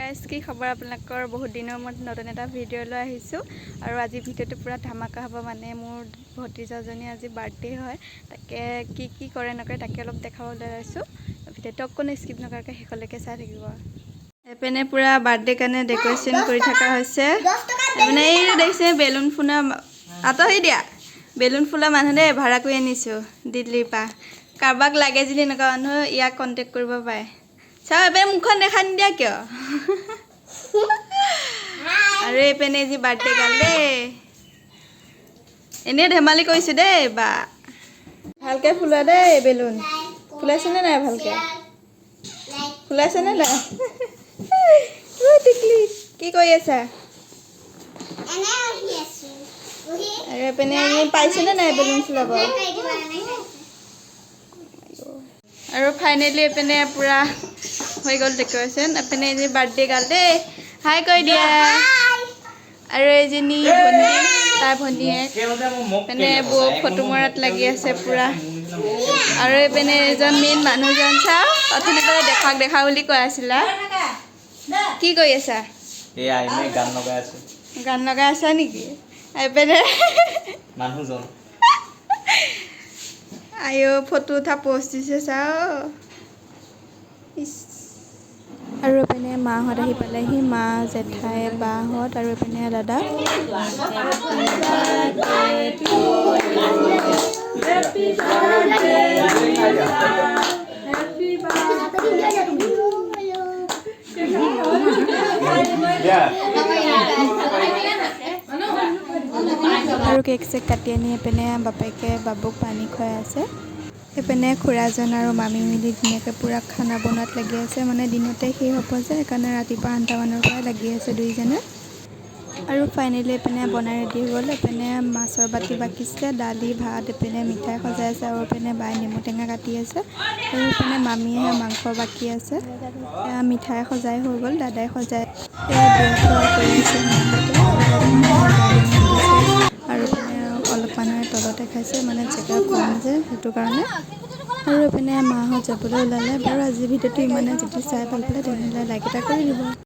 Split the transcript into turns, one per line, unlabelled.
Guys কি খবৰ আপোনালোকৰ বহুত দিনৰ মূৰত নতুন এটা ভিডিঅ' লৈ আহিছোঁ আৰু আজি ভিডিঅ'টো পুৰা ধামাকা হ'ব মানে মোৰ ভতিজাজনী আজি বাৰ্থডে হয় তাকে কি কৰে নকৰে তাকে অলপ দেখাবলৈ লৈছোঁ ভিডিঅ'টো অকণো স্কিপ নকৰাকৈ শেষলৈকে চাই থাকিব এপিনে পুৰা বাৰ্থডে কাৰণে ডেক'ৰেশ্যন কৰি থকা হৈছে মানে এই দেখিছে বেলুন ফুলা আঁতৰি দিয়া বেলুন ফুলা মানুহ দেই ভাড়া কৰি আনিছোঁ দিল্লীৰ পৰা কাৰোবাক লাগে যদি এনেকুৱা মানুহ ইয়াক কণ্টেক্ট কৰিব পাৰে চাও এবাৰ মুখখন দেখা নিদিয়া কিয় আৰু এপিনে যি বাৰ্থডে গাল দেই এনেই ধেমালি কৰিছোঁ দেই বা ভালকৈ ফুলোৱা দেই বেলুন ফুলাইছেনে নাই ভালকৈ ফুলাইছেনে নাই টিকলি কি কৰি আছা আৰু এপিনে পাইছেনে নাই বেলুন ফুলাব আৰু ফাইনেলি এপিনে পুৰা হৈ গ'ল ডেক'ৰেশ্যন এপিনে এই বাৰ্থডে গাল দেই হাই কৈ দিয়া আৰু এইজনী ভণ্টি তাৰ ভণ্টিয়েক মানে বৌ ফটো মৰাত লাগি আছে পুৰা আৰু এইপিনে এজন মেইন মানুহজন চাওঁ অথনি পৰা দেখা বুলি কৈ আছিলা কি কৰি আছা গান লগাই আছা নেকি এইপিনে
মানুহজন
আয়ো ফটো উঠা পোষ্ট দিছে চাওঁ আৰু এইপিনে মাহঁত আহি পালেহি মা জেঠাই বাহঁত আৰু এইপিনে দাদা আৰু কেক চেক কাটি আনি এইপিনে বাপেকে বাবুক পানী খুৱাই আছে এইপিনে খুৰাজন আৰু মামী মিলি ধুনীয়াকৈ পূৰা খানা বনোৱাত লাগি আছে মানে দিনতে শেষ হ'ব যে সেইকাৰণে ৰাতিপুৱা 8টা মানৰ পৰাই লাগি আছে দুইজনে আৰু ফাইনেলি এইপিনে বনাই ৰেডি হৈ গ'ল এইপিনে মাছৰ বাতি বাকিছে দালি ভাত এইপিনে মিঠাই সজাই আছে আৰু এইপিনে বাই নেমু টেঙা কাটি আছে আৰু এইপিনে মামীয়ে মাংস বাকী আছে মিঠাই সজাই হৈ গ'ল দাদাই সজাই কৰি আছে আৰু এইপিনে অলপ মানুহে তলতে খাইছে মানে জেগা কম যে সেইটো কাৰণে আৰু এইপিনে মাহঁত যাবলৈ ওলালে বাৰু আজি ভিডিঅ'টো ইমানে যদি চাই ভাল পালে তেনেহ'লে লাইক এটা কৰি দিব।